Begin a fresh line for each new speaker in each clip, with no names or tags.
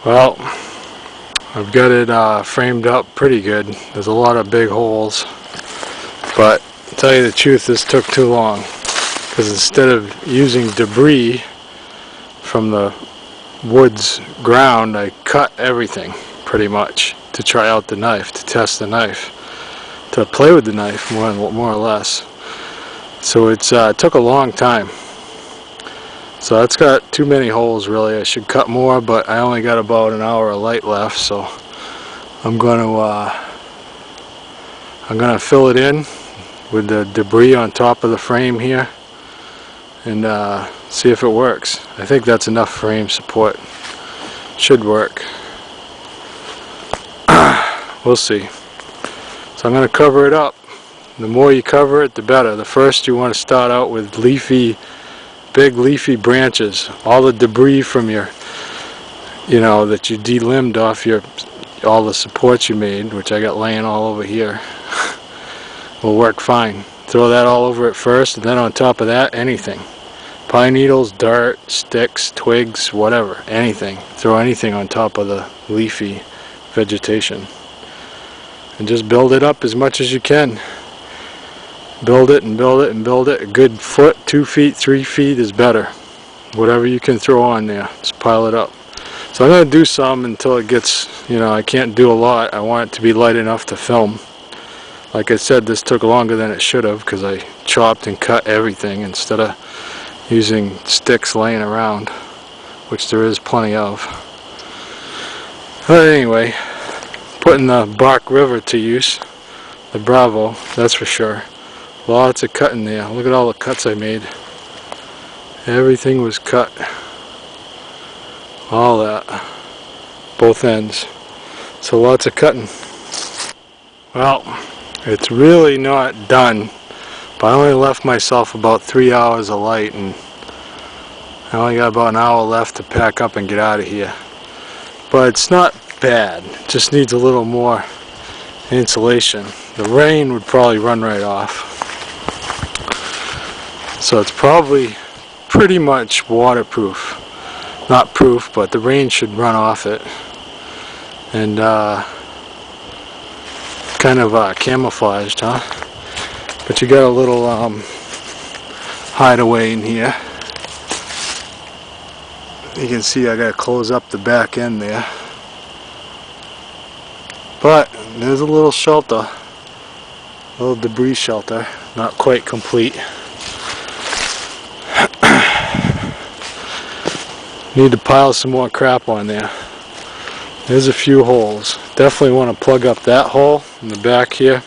Well, I've got it framed up pretty good. There's a lot of big holes, but to tell you the truth, this took too long, because instead of using debris from the woods ground, I cut everything pretty much to try out the knife, to test the knife, to play with the knife more or less. So it took a long time. So that's got too many holes really. I should cut more, but I only got about an hour of light left, so I'm gonna fill it in with the debris on top of the frame here and see if it works. I think that's enough frame support. Should work. We'll see. So I'm gonna cover it up. The more you cover it, the better. The first, you want to start out with big leafy branches. All the debris from your, that you delimbed off all the supports you made, which I got laying all over here, will work fine. Throw that all over it first, and then on top of that, anything. Pine needles, dirt, sticks, twigs, whatever, anything. Throw anything on top of the leafy vegetation. And just build it up as much as you can. Build it and build it and build it. A good foot, 2 feet, 3 feet is better. Whatever you can throw on there, just pile it up. So I'm going to do some until it gets, I can't do a lot. I want it to be light enough to film. Like I said, this took longer than it should have because I chopped and cut everything instead of using sticks laying around, which there is plenty of. But anyway, putting the Bark River to use, the Bravo, that's for sure. Lots of cutting there. Look at all the cuts I made. Everything was cut. All that. Both ends. So lots of cutting. Well, it's really not done. But I only left myself about 3 hours of light, and I only got about an hour left to pack up and get out of here. But it's not bad. It just needs a little more insulation. The rain would probably run right off. So it's probably pretty much waterproof. Not proof, but the rain should run off it. And kind of camouflaged, huh? But you got a little hideaway in here. You can see I gotta close up the back end there. But there's a little shelter. A little debris shelter. Not quite complete. Need to pile some more crap on there. There's a few holes. Definitely want to plug up that hole in the back here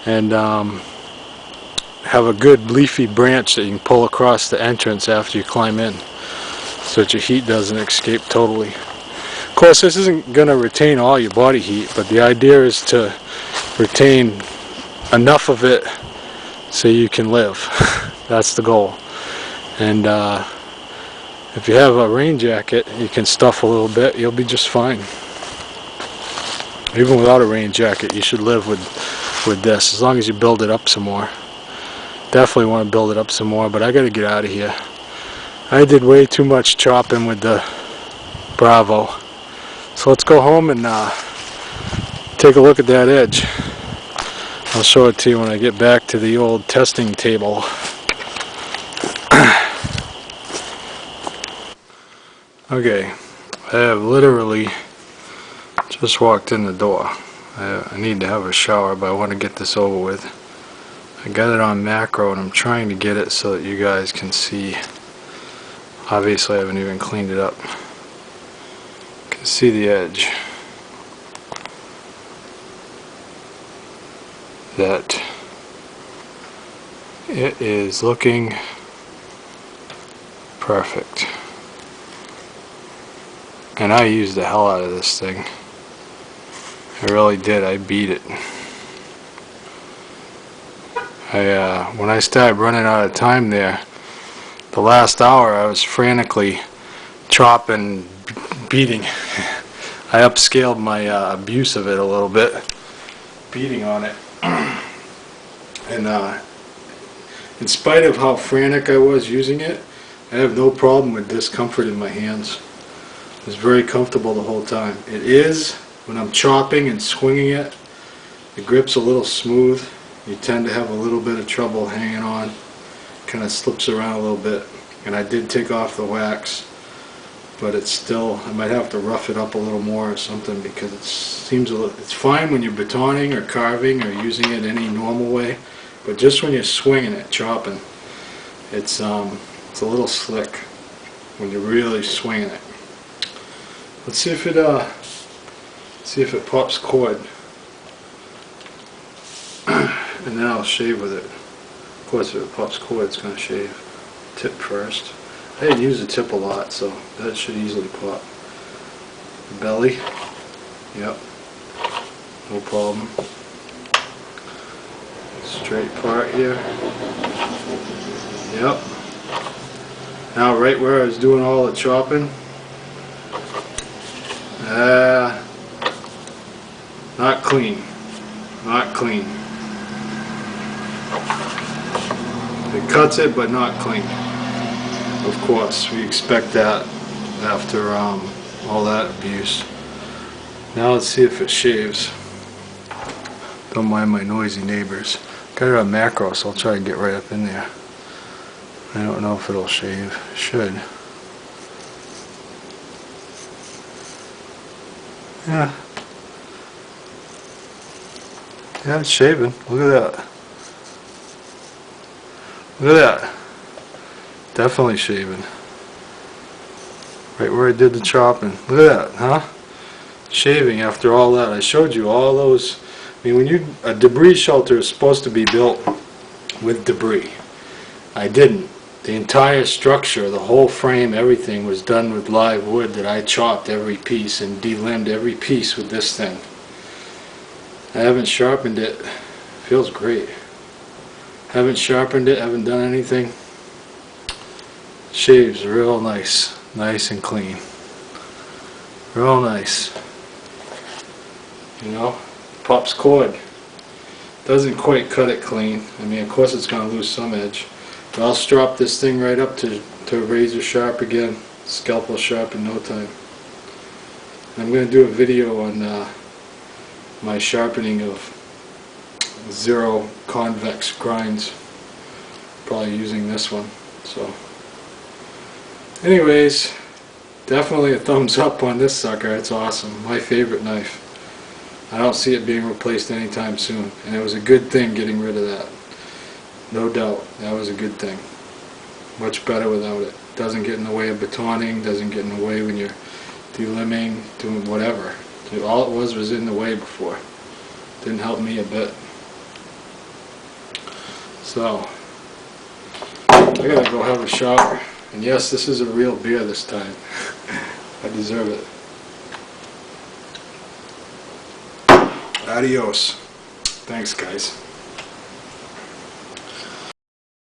and have a good leafy branch that you can pull across the entrance after you climb in so that your heat doesn't escape totally. Of course, this isn't going to retain all your body heat, but the idea is to retain enough of it so you can live. That's the goal. And if you have a rain jacket, you can stuff a little bit, you'll be just fine. Even without a rain jacket, you should live with this, as long as you build it up some more. Definitely want to build it up some more, but I gotta get out of here. I did way too much chopping with the Bravo. So let's go home and take a look at that edge. I'll show it to you when I get back to the old testing table. Okay, I have literally just walked in the door. I need to have a shower, but I want to get this over with. I got it on macro and I'm trying to get it so that you guys can see. Obviously I haven't even cleaned it up. You can see the edge. That it is looking perfect. And I used the hell out of this thing. I really did. I beat it. When I started running out of time there, the last hour I was frantically chopping, beating. I upscaled my abuse of it a little bit, beating on it. And in spite of how frantic I was using it, I have no problem with discomfort in my hands. It's very comfortable the whole time. It is, when I'm chopping and swinging it, the grip's a little smooth. You tend to have a little bit of trouble hanging on. Kind of slips around a little bit. And I did take off the wax, but it's still, I might have to rough it up a little more or something, because it seems a little, it's fine when you're batoning or carving or using it any normal way, but just when you're swinging it, chopping, it's a little slick when you're really swinging it. Let's see if it pops cord, and then I'll shave with it. Of course, if it pops cord, it's going to shave. Tip first. I didn't use the tip a lot, so that should easily pop. Belly, yep, no problem. Straight part here, yep. Now right where I was doing all the chopping, not clean, not clean. It cuts it, but not clean. Of course, we expect that after all that abuse. Now let's see if it shaves. Don't mind my noisy neighbors. Got it on macro, so I'll try and get right up in there. I don't know if it'll shave. It should. Yeah. Yeah, it's shaving. Look at that. Look at that. Definitely shaving. Right where I did the chopping. Look at that, huh? Shaving after all that. I showed you all those. I mean, when a debris shelter is supposed to be built with debris. I didn't. The entire structure, the whole frame, everything was done with live wood that I chopped every piece and delimbed every piece with this thing. I haven't sharpened it. Feels great. Haven't sharpened it, haven't done anything. Shaves real nice. Nice and clean. Real nice. You know, pops cord. Doesn't quite cut it clean. I mean, of course it's going to lose some edge. But I'll strop this thing right up to razor sharp again. Scalpel sharp in no time. And I'm going to do a video on my sharpening of 0 convex grinds. Probably using this one. So, anyways, definitely a thumbs up on this sucker. It's awesome. My favorite knife. I don't see it being replaced anytime soon. And it was a good thing getting rid of that. No doubt. That was a good thing. Much better without it. Doesn't get in the way of batoning. Doesn't get in the way when you're delimbing, doing whatever. All it was in the way before. Didn't help me a bit. So, I gotta go have a shower. And yes, this is a real beer this time. I deserve it. Adios. Thanks, guys.